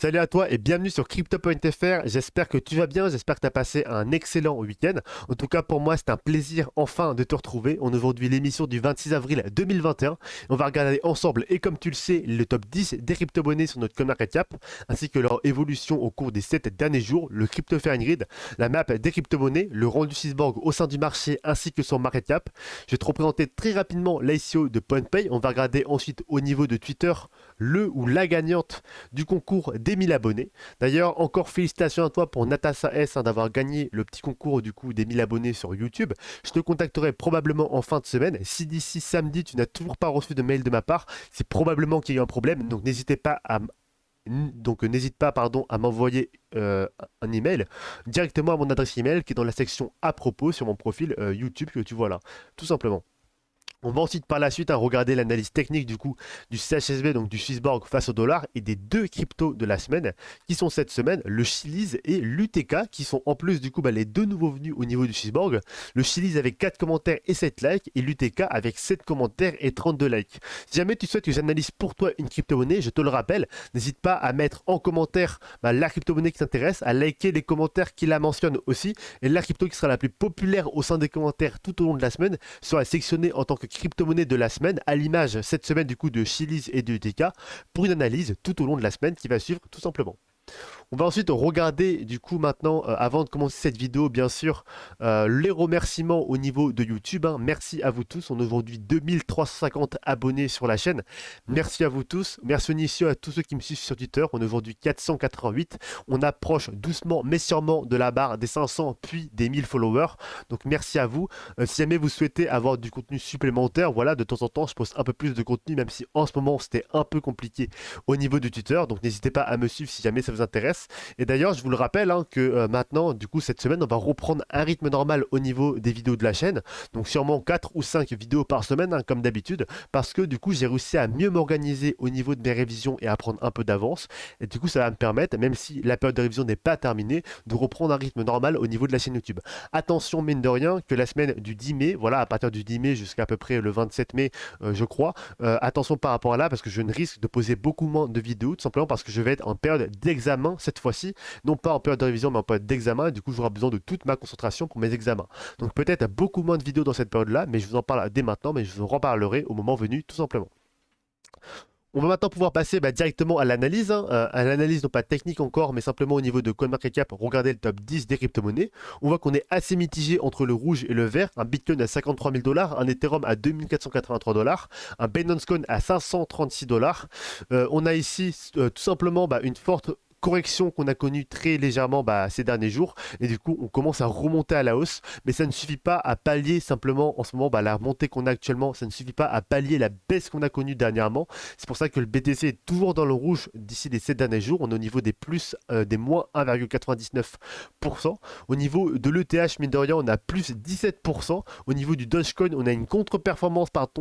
Salut à toi et bienvenue sur Crypto.fr. J'espère que tu vas bien, j'espère que tu as passé un excellent week-end. En tout cas, pour moi, c'est un plaisir enfin de te retrouver. On est aujourd'hui l'émission du 26 avril 2021. On va regarder ensemble, et comme tu le sais, le top 10 des crypto-monnaies sur notre CoinMarketCap, ainsi que leur évolution au cours des 7 derniers jours, le Crypto Fair Grid, la map des crypto-monnaies, le rendu Swissborg au sein du marché, ainsi que son market cap. Je vais te représenter très rapidement l'ICO de PointPay. On va regarder ensuite au niveau de Twitter le ou la gagnante du concours des 1000 abonnés. D'ailleurs, encore félicitations à toi pour Natasa S d'avoir gagné le petit concours du coup des 1000 abonnés sur YouTube. Je te contacterai probablement en fin de semaine. Si d'ici samedi tu n'as toujours pas reçu de mail de ma part, c'est probablement qu'il y a eu un problème. Donc n'hésite pas à m'envoyer un email directement à mon adresse email qui est dans la section à propos sur mon profil YouTube que tu vois là, tout simplement. On va ensuite par la suite regarder l'analyse technique du coup du CHSB, donc du Swissborg face au dollar, et des deux cryptos de la semaine qui sont cette semaine le Chiliz et l'UTK, qui sont en plus du coup les deux nouveaux venus au niveau du Swissborg. Le Chiliz avec 4 commentaires et 7 likes, et l'UTK avec 7 commentaires et 32 likes. Si jamais tu souhaites que j'analyse pour toi une crypto-monnaie, je te le rappelle, n'hésite pas à mettre en commentaire la crypto-monnaie qui t'intéresse, à liker les commentaires qui la mentionnent aussi, et la crypto qui sera la plus populaire au sein des commentaires tout au long de la semaine sera sélectionnée en tant que crypto-monnaie de la semaine, à l'image cette semaine du coup de Chiliz et de UTK, pour une analyse tout au long de la semaine qui va suivre tout simplement. On va ensuite regarder du coup maintenant, avant de commencer cette vidéo bien sûr, les remerciements au niveau de YouTube. Merci à vous tous, on est aujourd'hui 2350 abonnés sur la chaîne. Merci à vous tous, merci initiaux à tous ceux qui me suivent sur Twitter, on est aujourd'hui 488. On approche doucement mais sûrement de la barre des 500 puis des 1000 followers. Donc merci à vous. Si jamais vous souhaitez avoir du contenu supplémentaire, voilà, de temps en temps je poste un peu plus de contenu, même si en ce moment c'était un peu compliqué au niveau de Twitter. Donc n'hésitez pas à me suivre si jamais ça vous intéresse. Et d'ailleurs, je vous le rappelle que maintenant, du coup, cette semaine, on va reprendre un rythme normal au niveau des vidéos de la chaîne. Donc sûrement 4 ou 5 vidéos par semaine, comme d'habitude, parce que du coup, j'ai réussi à mieux m'organiser au niveau de mes révisions et à prendre un peu d'avance. Et du coup, ça va me permettre, même si la période de révision n'est pas terminée, de reprendre un rythme normal au niveau de la chaîne YouTube. Attention, mine de rien, que la semaine du 10 mai, voilà, à partir du 10 mai jusqu'à à peu près le 27 mai, je crois, attention par rapport à là, parce que je ne risque de poser beaucoup moins de vidéos, tout simplement parce que je vais être en période d'examen cette fois-ci, non pas en période de révision mais en période d'examen, et du coup j'aurai besoin de toute ma concentration pour mes examens. Donc peut-être beaucoup moins de vidéos dans cette période-là, mais je vous en parle dès maintenant, mais je vous en reparlerai au moment venu tout simplement. On va maintenant pouvoir passer directement à l'analyse, à l'analyse non pas technique encore, mais simplement au niveau de CoinMarketCap, regarder le top 10 des crypto-monnaies. On voit qu'on est assez mitigé entre le rouge et le vert, un Bitcoin à 53 000 $, un Ethereum à 2483 $, un Binance Coin à 536 $. On a ici tout simplement une forte correction qu'on a connue très légèrement ces derniers jours, et du coup on commence à remonter à la hausse, mais ça ne suffit pas à pallier simplement en ce moment la remontée qu'on a actuellement, ça ne suffit pas à pallier la baisse qu'on a connue dernièrement. C'est pour ça que le BTC est toujours dans le rouge d'ici les 7 derniers jours. On est au niveau des plus des moins 1,99%. Au niveau de l'ETH, mine de rien, on a plus 17%. Au niveau du Dogecoin, on a une contre-performance par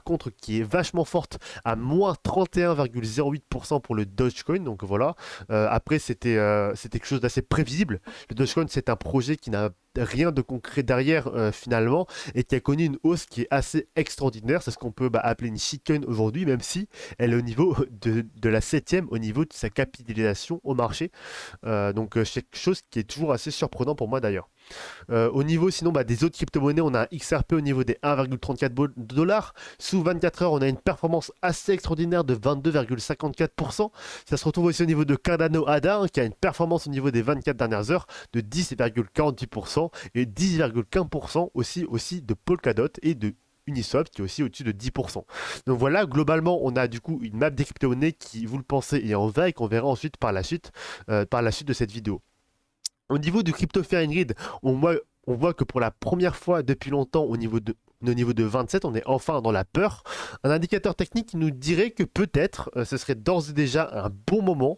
contre qui est vachement forte, à moins 31,08% pour le Dogecoin. Donc voilà. Après, c'était quelque chose d'assez prévisible. Le Dogecoin, c'est un projet qui n'a rien de concret derrière finalement, et qui a connu une hausse qui est assez extraordinaire. C'est ce qu'on peut appeler une shitcoin aujourd'hui, même si elle est au niveau de la 7e au niveau de sa capitalisation au marché. Donc c'est quelque chose qui est toujours assez surprenant pour moi d'ailleurs. Au niveau sinon des autres crypto-monnaies, on a un XRP au niveau des 1,34 $. Sous 24 heures, on a une performance assez extraordinaire de 22,54%. Ça se retrouve aussi au niveau de Cardano ADA, qui a une performance au niveau des 24 dernières heures de 10,48%, et 10,15% aussi de Polkadot et de Uniswap qui est aussi au-dessus de 10%. Donc voilà, globalement, on a du coup une map des crypto-monnaies qui, vous le pensez, est en va et qu'on verra ensuite par la suite de cette vidéo. Au niveau du Crypto Fair Grid, on voit que pour la première fois depuis longtemps au niveau de 27, on est enfin dans la peur. Un indicateur technique qui nous dirait que peut-être ce serait d'ores et déjà un bon moment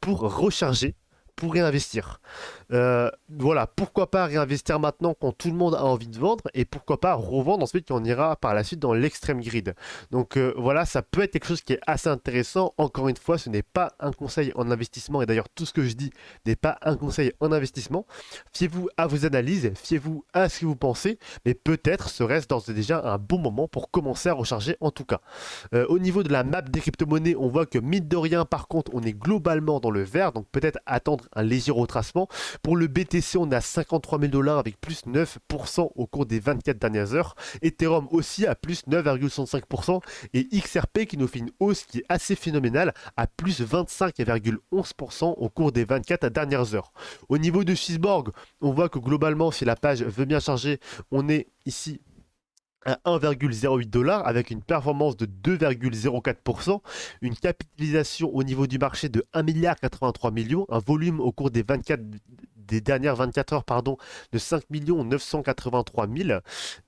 pour recharger, pour réinvestir. Voilà, pourquoi pas réinvestir maintenant quand tout le monde a envie de vendre et pourquoi pas revendre ensuite quand on ira par la suite dans l'extrême grid. Donc voilà, ça peut être quelque chose qui est assez intéressant. Encore une fois, ce n'est pas un conseil en investissement et d'ailleurs tout ce que je dis n'est pas un conseil en investissement. Fiez-vous à vos analyses, fiez-vous à ce que vous pensez, mais peut-être serait-ce d'ores et déjà un bon moment pour commencer à recharger en tout cas. Au niveau de la map des crypto-monnaies, on voit que mine de rien, par contre, on est globalement dans le vert, donc peut-être attendre un léger retracement. Pour le BTC, on est à 53 000 $ avec plus 9% au cours des 24 dernières heures. Ethereum aussi à plus 9,65% et XRP qui nous fait une hausse qui est assez phénoménale à plus 25,11% au cours des 24 dernières heures. Au niveau de Swissborg, on voit que globalement, si la page veut bien charger, on est ici à 1,08 $ avec une performance de 2,04%, une capitalisation au niveau du marché de 1,83 milliard, un volume au cours des dernières 24 heures de 5 983 000.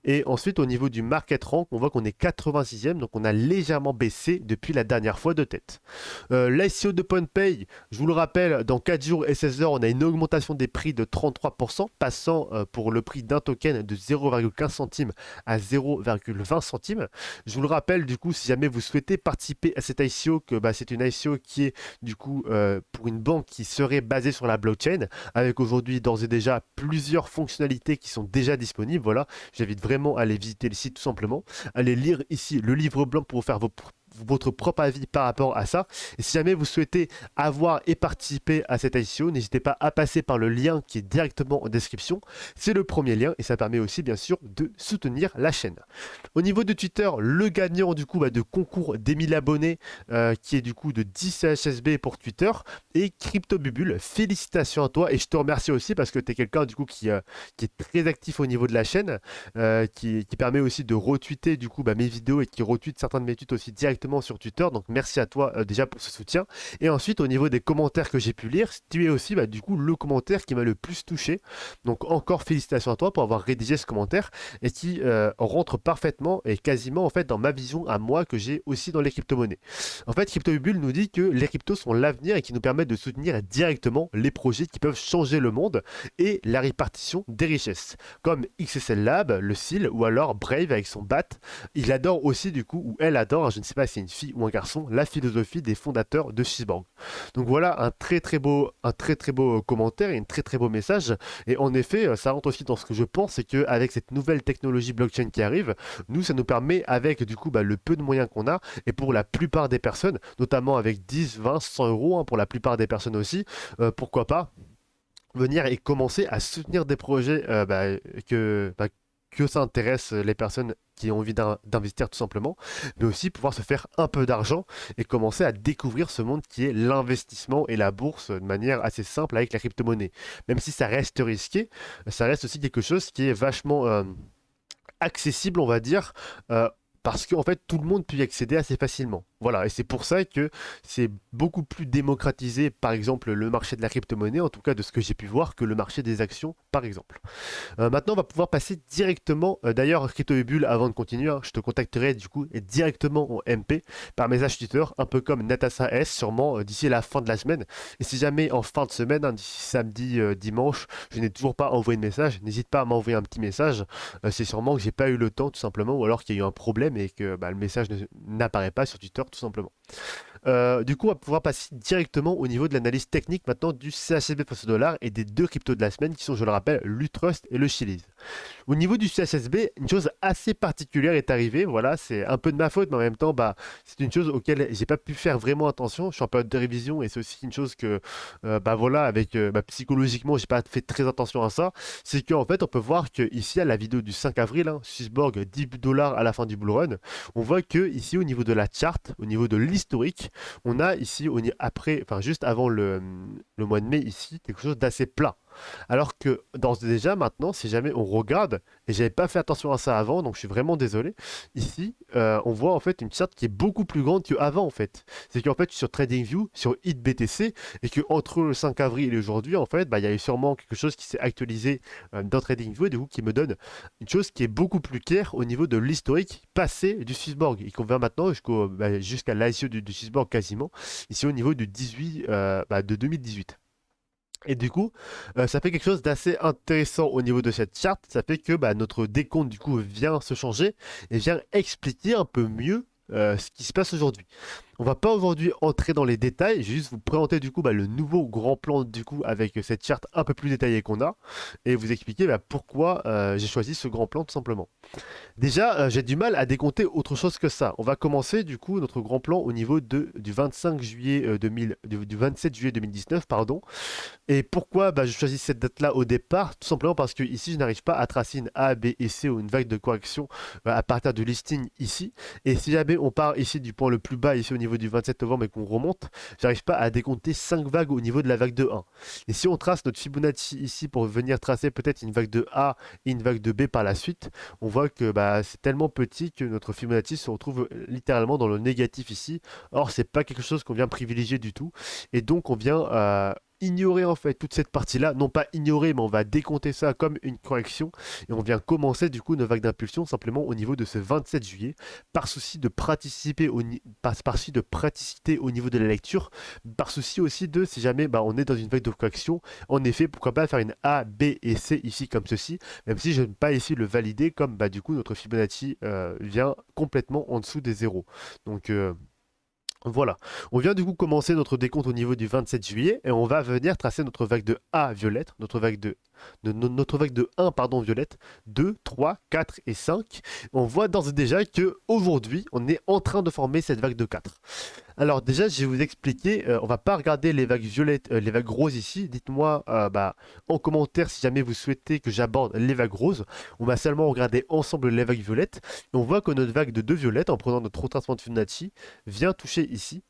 Et ensuite, au niveau du market rank, on voit qu'on est 86e, donc on a légèrement baissé depuis la dernière fois de tête. L'ICO de PointPay, je vous le rappelle, dans 4 jours et 16 heures, on a une augmentation des prix de 33%, passant pour le prix d'un token de 0,15 centimes à 0,20 centimes. Je vous le rappelle, du coup, si jamais vous souhaitez participer à cette ICO, que c'est une ICO qui est du coup pour une banque qui serait basée sur la blockchain, avec aujourd'hui d'ores et déjà plusieurs fonctionnalités qui sont déjà disponibles. Voilà, j'invite vraiment à aller visiter le site tout simplement, allez lire ici le livre blanc pour faire votre propre avis par rapport à ça. Et si jamais vous souhaitez avoir et participer à cette ICO, n'hésitez pas à passer par le lien qui est directement en description. C'est le premier lien et ça permet aussi bien sûr de soutenir la chaîne. Au niveau de Twitter, le gagnant du coup de concours des 1000 abonnés qui est du coup de 10 CHSB pour Twitter et CryptoBubule. Félicitations à toi et je te remercie aussi parce que tu es quelqu'un du coup qui est très actif au niveau de la chaîne, qui permet aussi de retweeter du coup mes vidéos et qui retweet certains de mes tweets aussi directement sur Twitter, donc merci à toi déjà pour ce soutien. Et ensuite au niveau des commentaires que j'ai pu lire, tu es aussi du coup le commentaire qui m'a le plus touché, donc encore félicitations à toi pour avoir rédigé ce commentaire et qui rentre parfaitement et quasiment en fait dans ma vision à moi que j'ai aussi dans les crypto-monnaies. En fait, CryptoBubule nous dit que les cryptos sont l'avenir et qui nous permettent de soutenir directement les projets qui peuvent changer le monde et la répartition des richesses, comme XSL Lab, le SIL ou alors Brave avec son BAT. Il adore aussi du coup, ou elle adore, je ne sais pas si c'est une fille ou un garçon, la philosophie des fondateurs de Swissborg. Donc voilà un très très beau commentaire et un très très beau message. Et en effet, ça rentre aussi dans ce que je pense, c'est qu'avec cette nouvelle technologie blockchain qui arrive, nous ça nous permet avec du coup le peu de moyens qu'on a et pour la plupart des personnes, notamment avec 10, 20, 100 euros pour la plupart des personnes aussi, pourquoi pas venir et commencer à soutenir des projets que ça intéresse les personnes qui ont envie d'investir tout simplement, mais aussi pouvoir se faire un peu d'argent et commencer à découvrir ce monde qui est l'investissement et la bourse de manière assez simple avec la crypto-monnaie. Même si ça reste risqué, ça reste aussi quelque chose qui est vachement accessible, on va dire, parce qu'en fait tout le monde peut y accéder assez facilement. Voilà, et c'est pour ça que c'est beaucoup plus démocratisé, par exemple, le marché de la crypto-monnaie, en tout cas de ce que j'ai pu voir, que le marché des actions, par exemple. Maintenant, on va pouvoir passer directement, d'ailleurs, CryptoBubule, avant de continuer, je te contacterai du coup directement en MP par message Twitter, un peu comme Natasa S, sûrement d'ici la fin de la semaine. Et si jamais en fin de semaine, d'ici samedi, dimanche, je n'ai toujours pas envoyé de message, n'hésite pas à m'envoyer un petit message. C'est sûrement que j'ai pas eu le temps, tout simplement, ou alors qu'il y a eu un problème et que le message n'apparaît pas sur Twitter, tout simplement. Du coup, on va pouvoir passer directement au niveau de l'analyse technique maintenant du CHSB face au dollar et des deux cryptos de la semaine qui sont, je le rappelle, l'Utrust et le Chiliz. Au niveau du CHSB, une chose assez particulière est arrivée. Voilà, c'est un peu de ma faute, mais en même temps, c'est une chose auquel j'ai pas pu faire vraiment attention. Je suis en période de révision et c'est aussi une chose que, voilà, avec psychologiquement, j'ai pas fait très attention à ça. C'est qu'en fait, on peut voir que ici, à la vidéo du 5 avril, Swissborg 10 $ à la fin du bull run, on voit que ici, au niveau de la charte, au niveau de l'historique, on a ici, juste avant le mois de mai, ici, quelque chose d'assez plat. Alors que d'ores et déjà maintenant, si jamais on regarde, et j'avais pas fait attention à ça avant, donc je suis vraiment désolé, ici on voit en fait une charte qui est beaucoup plus grande qu'avant en fait. C'est qu'en fait sur TradingView, sur HitBTC, et que entre le 5 avril et aujourd'hui en fait, il y a eu sûrement quelque chose qui s'est actualisé dans TradingView et du coup qui me donne une chose qui est beaucoup plus claire au niveau de l'historique passé du Swissborg. Il convient maintenant jusqu'à l'ICO du Swissborg quasiment, ici au niveau du 18 de 2018. Et du coup, ça fait quelque chose d'assez intéressant au niveau de cette charte. Ça fait que bah, notre décompte du coup vient se changer et vient expliquer un peu mieux ce qui se passe aujourd'hui. On va pas aujourd'hui entrer dans les détails, je vais juste vous présenter du coup bah, le nouveau grand plan du coup avec cette charte un peu plus détaillée qu'on a et vous expliquer bah, pourquoi j'ai choisi ce grand plan tout simplement. Déjà, j'ai du mal à décompter autre chose que ça. On va commencer du coup notre grand plan au niveau du 25 juillet 2000, du 27 juillet 2019, pardon. Et pourquoi bah, je choisis cette date-là au départ? Tout simplement parce que ici, je n'arrive pas à tracer une A, B et C ou une vague de correction à partir du listing ici. Et si jamais on part ici du point le plus bas, ici au niveau du 27 novembre et qu'on remonte, j'arrive pas à décompter 5 vagues au niveau de la vague de 1. Et si on trace notre Fibonacci ici pour venir tracer peut-être une vague de A et une vague de B par la suite, on voit que bah, c'est tellement petit que notre Fibonacci se retrouve littéralement dans le négatif ici. Or, c'est pas quelque chose qu'on vient privilégier du tout. Et donc, on vient ignorer en fait toute cette partie-là, non pas ignorer, mais on va décompter ça comme une correction et on vient commencer du coup une vague d'impulsion simplement au niveau de ce 27 juillet par souci de par souci de praticité au niveau de la lecture, par souci aussi de si jamais bah, on est dans une vague de correction, en effet pourquoi pas faire une A, B et C ici comme ceci, même si je ne peux pas ici le valider comme bah, du coup notre Fibonacci vient complètement en dessous des zéros. Donc voilà, on vient du coup commencer notre décompte au niveau du 27 juillet et on va venir tracer notre vague de A violette, notre vague de 1 pardon, violette, 2, 3, 4 et 5. On voit d'ores et déjà que aujourd'hui on est en train de former cette vague de 4. Alors déjà, je vais vous expliquer, on va pas regarder les vagues violettes, les vagues roses ici. Dites-moi bah, en commentaire si jamais vous souhaitez que j'aborde les vagues roses. On va seulement regarder ensemble les vagues violettes. Et on voit que notre vague de 2 violettes, en prenant notre retracement de Fibonacci, vient toucher ici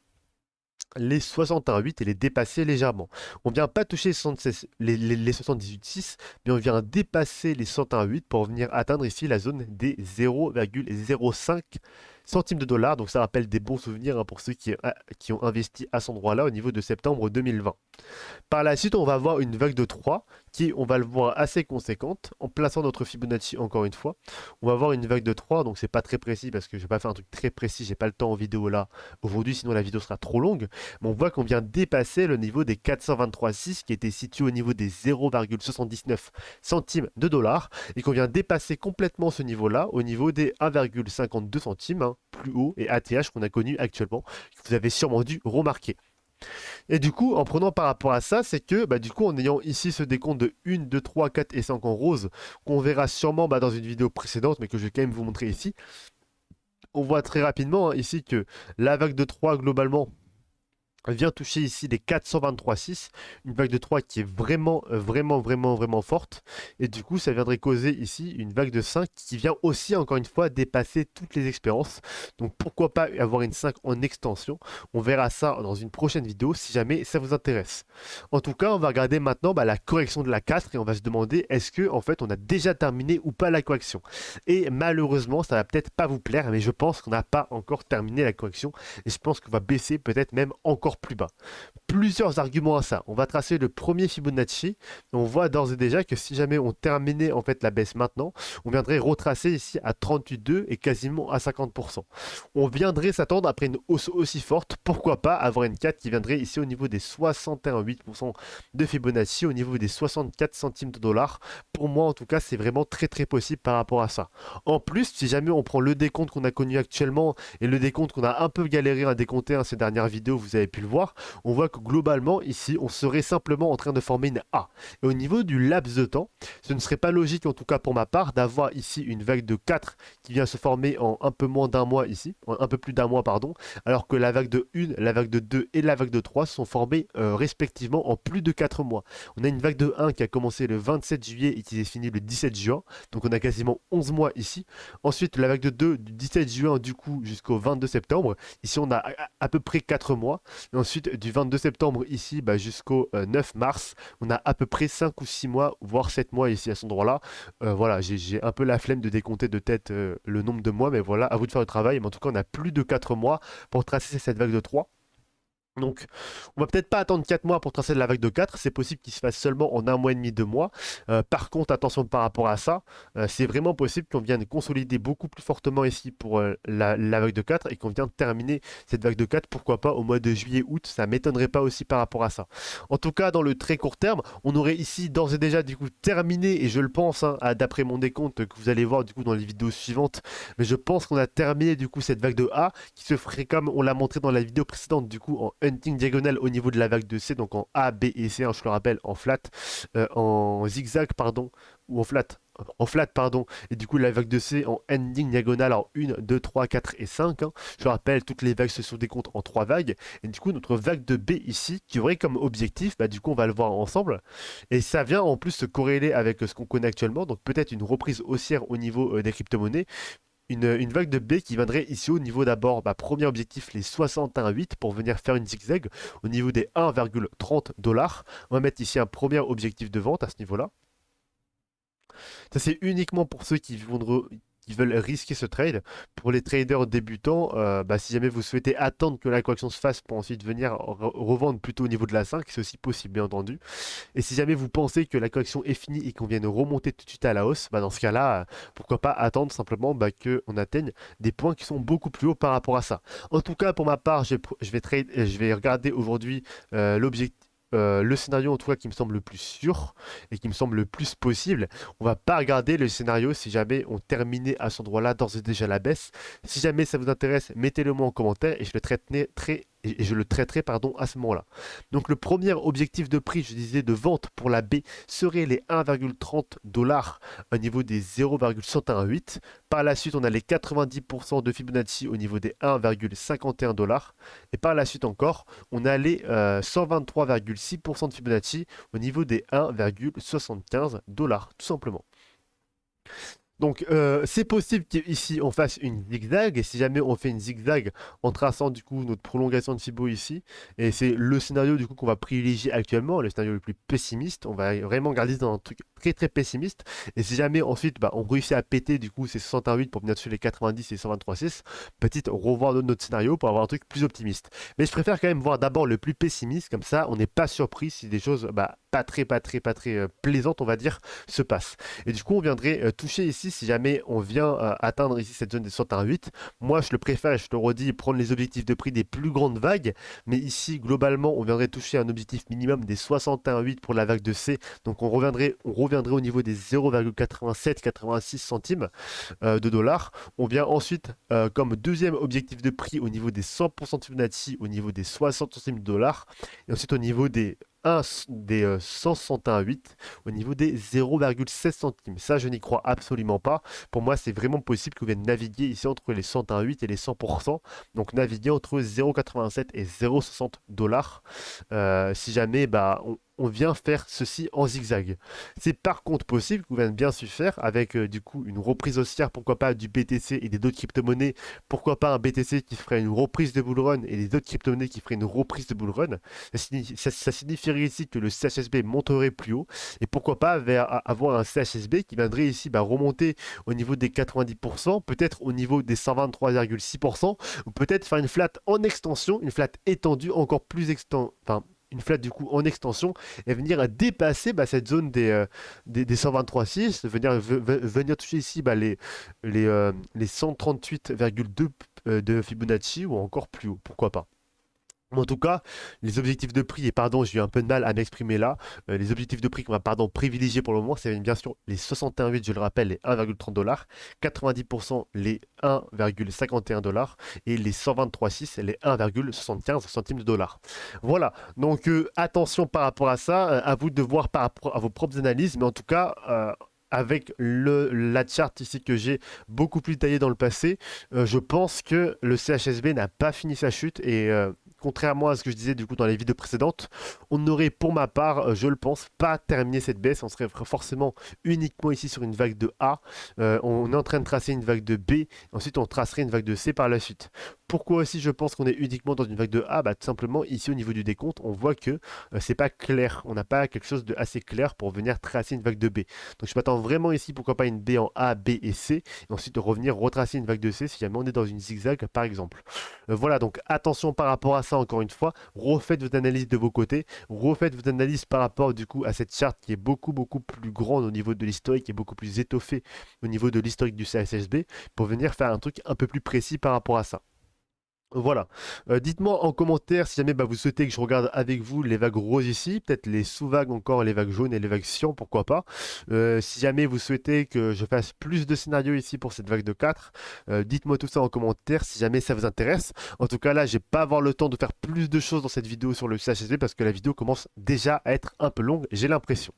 les 61,8 et les dépasser légèrement. On vient pas toucher les 78,6, mais on vient dépasser les 61,8 pour venir atteindre ici la zone des 0,05 centimes de dollars. Donc ça rappelle des bons souvenirs hein, pour ceux qui ont investi à cet endroit-là au niveau de septembre 2020. Par la suite, on va avoir une vague de 3 qui, on va le voir, assez conséquente. En plaçant notre Fibonacci encore une fois, on va avoir une vague de 3, donc c'est pas très précis parce que je vais pas faire un truc très précis, j'ai pas le temps en vidéo là aujourd'hui, sinon la vidéo sera trop longue. Mais on voit qu'on vient dépasser le niveau des 423,6 qui était situé au niveau des 0,79 centimes de dollars et qu'on vient dépasser complètement ce niveau-là au niveau des 1,52 centimes, hein, plus haut et ATH qu'on a connu actuellement, que vous avez sûrement dû remarquer. Et du coup, en prenant par rapport à ça, c'est que bah, du coup, en ayant ici ce décompte de 1, 2, 3, 4 et 5 en rose, qu'on verra sûrement bah, dans une vidéo précédente, mais que je vais quand même vous montrer ici, on voit très rapidement hein, ici que la vague de 3 globalement vient toucher ici les 423,6, une vague de 3 qui est vraiment forte. Et du coup, ça viendrait causer ici une vague de 5 qui vient aussi, encore une fois, dépasser toutes les expériences. Donc pourquoi pas avoir une 5 en extension? On verra ça dans une prochaine vidéo si jamais ça vous intéresse. En tout cas, on va regarder maintenant bah, la correction de la 4 et on va se demander est-ce que en fait on a déjà terminé ou pas la correction. Et malheureusement, ça va peut-être pas vous plaire, mais je pense qu'on n'a pas encore terminé la correction et je pense qu'on va baisser peut-être même encore plus bas. Plusieurs arguments à ça. On va tracer le premier Fibonacci. Et on voit d'ores et déjà que si jamais on terminait en fait la baisse maintenant, on viendrait retracer ici à 38,2 et quasiment à 50%. On viendrait s'attendre après une hausse aussi forte, pourquoi pas avoir une 4 qui viendrait ici au niveau des 61,8% de Fibonacci, au niveau des 64 centimes de dollars. Pour moi en tout cas, c'est vraiment très possible par rapport à ça. En plus, si jamais on prend le décompte qu'on a connu actuellement et le décompte qu'on a un peu galéré à décompter ces dernières vidéos, vous avez pu le voir, on voit que globalement ici on serait simplement en train de former une A. Et au niveau du laps de temps, ce ne serait pas logique en tout cas pour ma part d'avoir ici une vague de 4 qui vient se former en un peu moins d'un mois ici, en un peu plus d'un mois pardon, alors que la vague de 1, la vague de 2 et la vague de 3 sont formées respectivement en plus de 4 mois. On a une vague de 1 qui a commencé le 27 juillet et qui s'est finie le 17 juin, donc on a quasiment 11 mois ici. Ensuite la vague de 2 du 17 juin du coup jusqu'au 22 septembre, ici on a à peu près 4 mois. Et ensuite, du 22 septembre ici bah, jusqu'au 9 mars, on a à peu près 5 ou 6 mois, voire 7 mois ici à cet endroit-là. Voilà, j'ai un peu la flemme de décompter de tête le nombre de mois, mais voilà, à vous de faire le travail. Mais en tout cas, on a plus de 4 mois pour tracer cette vague de 3. Donc, on va peut-être pas attendre 4 mois pour tracer la vague de 4. C'est possible qu'il se fasse seulement en un mois et demi, 2 mois. Par contre, attention par rapport à ça, c'est vraiment possible qu'on vienne consolider beaucoup plus fortement ici pour la vague de 4 et qu'on vienne terminer cette vague de 4, pourquoi pas au mois de juillet, août. Ça m'étonnerait pas aussi par rapport à ça. En tout cas, dans le très court terme, on aurait ici d'ores et déjà du coup terminé, et je le pense, hein, d'après mon décompte que vous allez voir du coup dans les vidéos suivantes, mais je pense qu'on a terminé du coup cette vague de A qui se ferait comme on l'a montré dans la vidéo précédente, du coup en hunting diagonale au niveau de la vague de C, donc en A, B et C, hein, je le rappelle, en flat, en zigzag, pardon, ou en flat, pardon, et du coup la vague de C en ending diagonale en 1, 2, 3, 4 et 5. Hein. Je le rappelle, toutes les vagues se sont décomptent en 3 vagues, et du coup notre vague de B ici, qui aurait comme objectif, bah, du coup on va le voir ensemble, et ça vient en plus se corréler avec ce qu'on connaît actuellement, donc peut-être une reprise haussière au niveau des crypto-monnaies, une vague de B qui viendrait ici au niveau d'abord, bah, premier objectif, les 61,8 pour venir faire une zigzag au niveau des 1,30 $. On va mettre ici un premier objectif de vente à ce niveau-là. Ça, c'est uniquement pour ceux qui veulent risquer ce trade. Pour les traders débutants, bah, si jamais vous souhaitez attendre que la correction se fasse pour ensuite venir revendre plutôt au niveau de la 5, c'est aussi possible, bien entendu. Et si jamais vous pensez que la correction est finie et qu'on vienne remonter tout de suite à la hausse, bah dans ce cas-là, pourquoi pas attendre simplement bah, qu'on atteigne des points qui sont beaucoup plus hauts par rapport à ça. En tout cas, pour ma part, je vais regarder aujourd'hui l'objectif. Le scénario en tout cas qui me semble le plus sûr et qui me semble le plus possible. On va pas regarder le scénario si jamais on terminait à cet endroit-là d'ores et déjà la baisse. Si jamais ça vous intéresse, mettez-le moi en commentaire et je le traiterai pardon, à ce moment-là. Donc le premier objectif de prix, je disais, de vente pour la B serait les 1,30 $ au niveau des 0,118. Par la suite, on a les 90% de Fibonacci au niveau des 1,51 $. Et par la suite encore, on a les 123,6% de Fibonacci au niveau des 1,75 $, tout simplement. Donc, c'est possible qu'ici on fasse une zigzag, et si jamais on fait une zigzag en traçant du coup notre prolongation de Fibo ici, et c'est le scénario du coup qu'on va privilégier actuellement, le scénario le plus pessimiste, on va vraiment garder dans un truc très très pessimiste, et si jamais ensuite bah, on réussit à péter du coup ces 61,8 pour venir sur les 90 et 123,6, petite revoir notre scénario pour avoir un truc plus optimiste. Mais je préfère quand même voir d'abord le plus pessimiste, comme ça on n'est pas surpris si des choses bah, pas très plaisantes on va dire se passent. Et du coup, on viendrait toucher ici, si jamais on vient atteindre ici cette zone des 61,8. Moi, je le préfère, et je te le redis, prendre les objectifs de prix des plus grandes vagues. Mais ici, globalement, on viendrait toucher un objectif minimum des 61,8 pour la vague de C. Donc, on reviendrait au niveau des 0,87-86 centimes de dollars. On vient ensuite, comme deuxième objectif de prix, au niveau des 100% de Fibonacci, au niveau des 60 centimes de dollars. Et ensuite, au niveau des 161,8 au niveau des 0,16 centimes. Ça, je n'y crois absolument pas. Pour moi, c'est vraiment possible que vous vienne naviguer ici entre les 101,8 et les 100%. Donc, naviguer entre 0,87 et 0,60 $. Si jamais bah, on vient faire ceci en zigzag. C'est par contre possible que vous vienne bien su faire avec du coup une reprise haussière, pourquoi pas du BTC et des autres crypto-monnaies, pourquoi pas un BTC qui ferait une reprise de bull run et les autres crypto-monnaies qui feraient une reprise de bull run. Ça signifierait ici que le CHSB monterait plus haut et pourquoi pas avoir un CHSB qui viendrait ici bah, remonter au niveau des 90%, peut-être au niveau des 123,6% ou peut-être faire une flat en extension, une flat étendue encore plus enfin, une flat du coup en extension et venir dépasser bah, cette zone des 123,6, venir toucher ici bah, les 138,2 de Fibonacci ou encore plus haut, pourquoi pas. En tout cas, les objectifs de prix, et pardon, j'ai eu un peu de mal à m'exprimer là, les objectifs de prix qu'on va pardon, privilégier pour le moment, c'est bien sûr les 61,8, je le rappelle, les 1,30 $, 90% les 1,51 $ et les 123,6 les 1,75 centimes de dollars. Voilà, donc attention par rapport à ça, à vous de voir par rapport à vos propres analyses, mais en tout cas, avec la charte ici que j'ai beaucoup plus taillée dans le passé, je pense que le CHSB n'a pas fini sa chute et contrairement à ce que je disais du coup dans les vidéos précédentes, on n'aurait pour ma part, je le pense, pas terminé cette baisse. On serait forcément uniquement ici sur une vague de A. On est en train de tracer une vague de B. Ensuite, on tracerait une vague de C par la suite. Pourquoi aussi je pense qu'on est uniquement dans une vague de A? Bah, tout simplement, ici au niveau du décompte, on voit que c'est pas clair. On n'a pas quelque chose de assez clair pour venir tracer une vague de B. Donc je m'attends vraiment ici, pourquoi pas une B en A, B et C. Et ensuite revenir retracer une vague de C si jamais on est dans une zigzag par exemple. Voilà, donc attention par rapport à ça. ça encore une fois, refaites vos analyses de vos côtés, refaites vos analyses par rapport du coup à cette charte qui est beaucoup plus grande au niveau de l'historique et beaucoup plus étoffée au niveau de l'historique du CHSB pour venir faire un truc un peu plus précis par rapport à ça. Voilà. Dites-moi en commentaire si jamais vous souhaitez que je regarde avec vous les vagues roses ici, peut-être les sous-vagues encore, les vagues jaunes et les vagues cyan, pourquoi pas. Si jamais vous souhaitez que je fasse plus de scénarios ici pour cette vague de 4, dites-moi tout ça en commentaire si jamais ça vous intéresse. En tout cas là, je vais pas avoir le temps de faire plus de choses dans cette vidéo sur le CHSB parce que la vidéo commence déjà à être un peu longue, j'ai l'impression.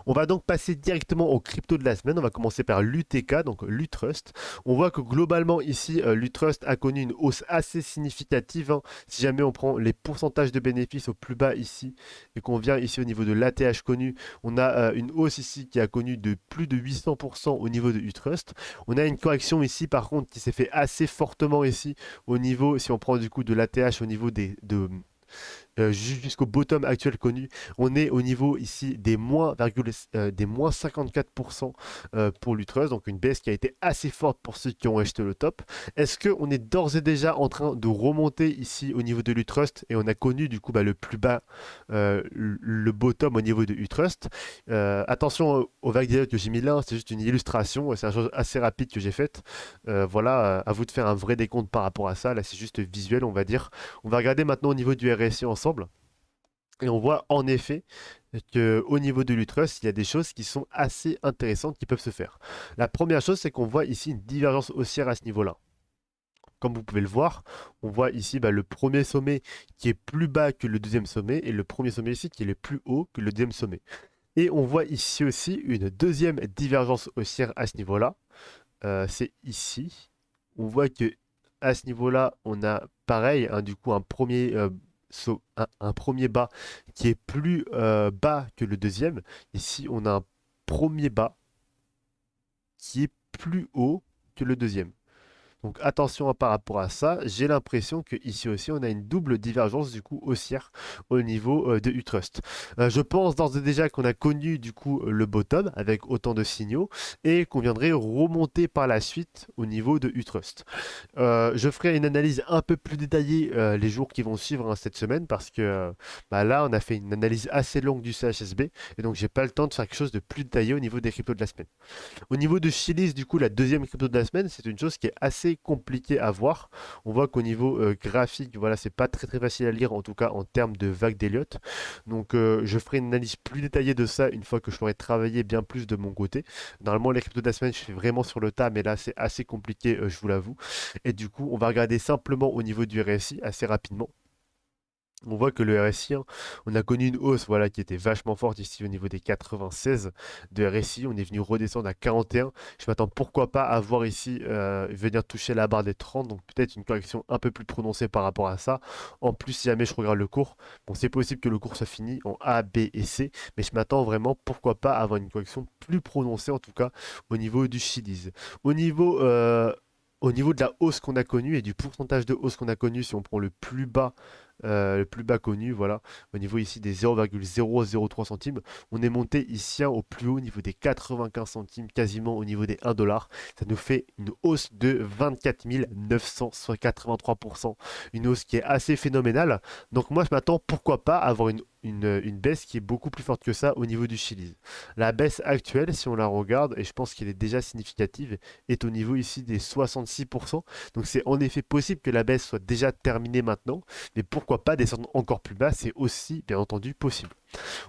On va donc passer directement au crypto de la semaine. On va commencer par l'UTK, donc l'Utrust. On voit que globalement ici, l'Utrust a connu une hausse assez significative. Si jamais on prend les pourcentages de bénéfices au plus bas ici et qu'on vient ici au niveau de l'ATH connu, on a une hausse ici qui a connu de plus de 800% au niveau de Utrust. On a une correction ici par contre qui s'est fait assez fortement ici au niveau, si on prend du coup de l'ATH au niveau jusqu'au bottom actuel connu, on est au niveau ici des moins 54% pour l'Utrust, donc une baisse qui a été assez forte pour ceux qui ont acheté le top. Est-ce qu'on est d'ores et déjà en train de remonter ici au niveau de l'Utrust et on a connu du coup le plus bas, le bottom au niveau de Utrust. Attention aux vagues d'élite que j'ai mis là, c'est juste une illustration, c'est une chose assez rapide que j'ai faite. Voilà, à vous de faire un vrai décompte par rapport à ça, là c'est juste visuel on va dire. On va regarder maintenant au niveau du RSI ensemble. Et on voit en effet qu'au niveau de l'Utrust, il y a des choses qui sont assez intéressantes qui peuvent se faire. La première chose, c'est qu'on voit ici une divergence haussière à ce niveau-là. Comme vous pouvez le voir, on voit ici le premier sommet qui est plus bas que le deuxième sommet et le premier sommet ici qui est le plus haut que le deuxième sommet. Et on voit ici aussi une deuxième divergence haussière à ce niveau-là. C'est ici. On voit que à ce niveau-là, on a pareil, du coup un premier un premier bas qui est plus bas que le deuxième. Ici, on a un premier bas qui est plus haut que le deuxième. Donc attention par rapport à ça, j'ai l'impression que ici aussi on a une double divergence du coup haussière au niveau de Utrust. Je pense d'ores et déjà qu'on a connu du coup le bottom avec autant de signaux et qu'on viendrait remonter par la suite au niveau de Utrust. Je ferai une analyse un peu plus détaillée les jours qui vont suivre cette semaine parce que là on a fait une analyse assez longue du CHSB et donc j'ai pas le temps de faire quelque chose de plus détaillé au niveau des cryptos de la semaine. Au niveau de Chiliz, du coup, la deuxième crypto de la semaine, c'est une chose qui est assez compliquée à voir. On voit qu'au niveau graphique, voilà, c'est pas très facile à lire, en tout cas en termes de vague d'Elliott. Donc, je ferai une analyse plus détaillée de ça une fois que je l'aurai travaillé bien plus de mon côté. Normalement, les cryptos de la semaine, je fais vraiment sur le tas, mais là, c'est assez compliqué, je vous l'avoue. Et du coup, on va regarder simplement au niveau du RSI assez rapidement. On voit que le RSI, on a connu une hausse voilà, qui était vachement forte ici au niveau des 96 de RSI. On est venu redescendre à 41. Je m'attends pourquoi pas à voir ici venir toucher la barre des 30. Donc peut-être une correction un peu plus prononcée par rapport à ça. En plus, si jamais je regarde le cours, bon, c'est possible que le cours soit fini en A, B et C. Mais je m'attends vraiment pourquoi pas à avoir une correction plus prononcée en tout cas au niveau du Chiliz. Au niveau de la hausse qu'on a connue et du pourcentage de hausse qu'on a connu, si on prend le plus bas connu, voilà, au niveau ici des 0,003 centimes, on est monté ici au plus haut niveau des 95 centimes, quasiment au niveau des 1 dollar. Ça nous fait une hausse de 24 983%, une hausse qui est assez phénoménale. Donc moi je m'attends pourquoi pas à avoir une baisse qui est beaucoup plus forte que ça au niveau du Chiliz. La baisse actuelle, si on la regarde, et je pense qu'elle est déjà significative, est au niveau ici des 66%. Donc c'est en effet possible que la baisse soit déjà terminée maintenant, mais pourquoi pas descendre encore plus bas, c'est aussi bien entendu possible.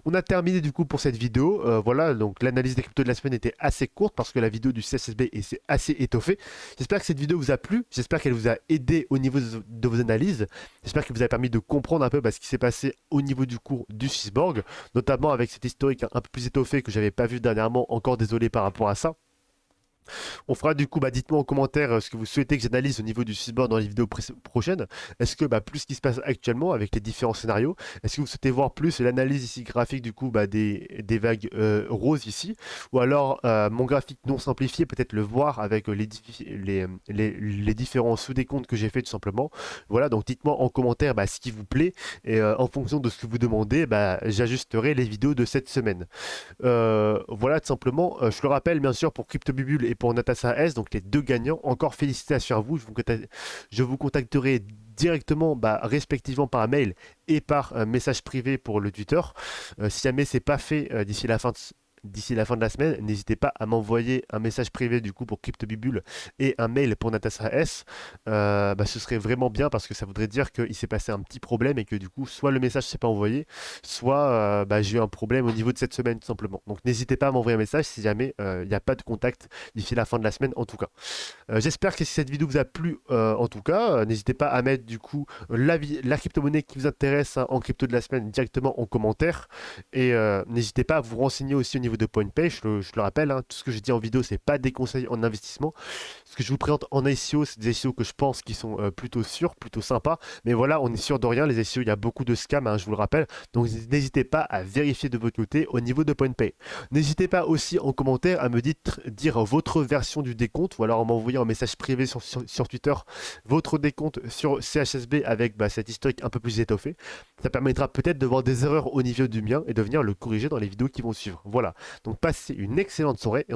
On a terminé du coup pour cette vidéo. Voilà, donc l'analyse des cryptos de la semaine était assez courte parce que la vidéo du CSSB est assez étoffée. J'espère que cette vidéo vous a plu. J'espère qu'elle vous a aidé au niveau de vos analyses. J'espère qu'elle vous a permis de comprendre un peu ce qui s'est passé au niveau du cours du Swissborg, notamment avec cet historique un peu plus étoffé que j'avais pas vu dernièrement. Encore désolé par rapport à ça. On fera du coup, dites-moi en commentaire ce que vous souhaitez que j'analyse au niveau du Swissborg dans les vidéos prochaines. Est-ce que plus ce qui se passe actuellement avec les différents scénarios, est-ce que vous souhaitez voir plus l'analyse ici graphique du coup des vagues roses ici, ou alors mon graphique non simplifié, peut-être le voir avec les différents sous-décomptes que j'ai fait tout simplement. Voilà, donc dites-moi en commentaire ce qui vous plaît et en fonction de ce que vous demandez, j'ajusterai les vidéos de cette semaine. Voilà tout simplement, je le rappelle bien sûr pour CryptoBubule et pour Natasa S, donc les deux gagnants, encore félicitations à vous, je vous contacterai directement, respectivement par mail et par message privé pour le tuteur. Si jamais c'est pas fait d'ici la fin de la semaine, n'hésitez pas à m'envoyer un message privé du coup pour CryptoBibule et un mail pour Natasa S. Ce serait vraiment bien parce que ça voudrait dire qu'il s'est passé un petit problème et que du coup, soit le message s'est pas envoyé, soit j'ai eu un problème au niveau de cette semaine tout simplement. Donc n'hésitez pas à m'envoyer un message si jamais il n'y a pas de contact d'ici la fin de la semaine en tout cas. J'espère que si cette vidéo vous a plu, en tout cas, n'hésitez pas à mettre du coup la crypto-monnaie qui vous intéresse en crypto de la semaine directement en commentaire. Et n'hésitez pas à vous renseigner aussi au niveau de PointPay. Je le rappelle, hein, tout ce que j'ai dit en vidéo, c'est pas des conseils en investissement. Ce que je vous présente en ICO, c'est des ICO que je pense qui sont plutôt sûrs, plutôt sympas. Mais voilà, on est sûr de rien. Les ICO, il y a beaucoup de scams, hein, je vous le rappelle. Donc n'hésitez pas à vérifier de votre côté au niveau de PointPay. N'hésitez pas aussi en commentaire à me dire votre version du décompte ou alors en m'envoyant un message privé sur Twitter votre décompte sur CHSB avec cette historique un peu plus étoffée. Ça permettra peut-être de voir des erreurs au niveau du mien et de venir le corriger dans les vidéos qui vont suivre. Voilà, donc passez une excellente soirée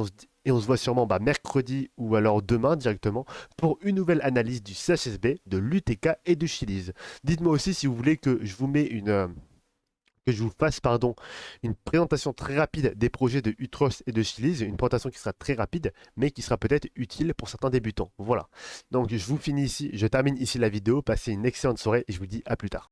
et on se voit sûrement mercredi ou alors demain directement pour une nouvelle analyse du CHSB, de l'UTK et du Chiliz. Dites-moi aussi si vous voulez que je vous mets que je vous fasse une présentation très rapide des projets de Utros et de Chiliz, une présentation qui sera très rapide, mais qui sera peut-être utile pour certains débutants. Voilà. Donc je termine ici la vidéo, passez une excellente soirée et je vous dis à plus tard.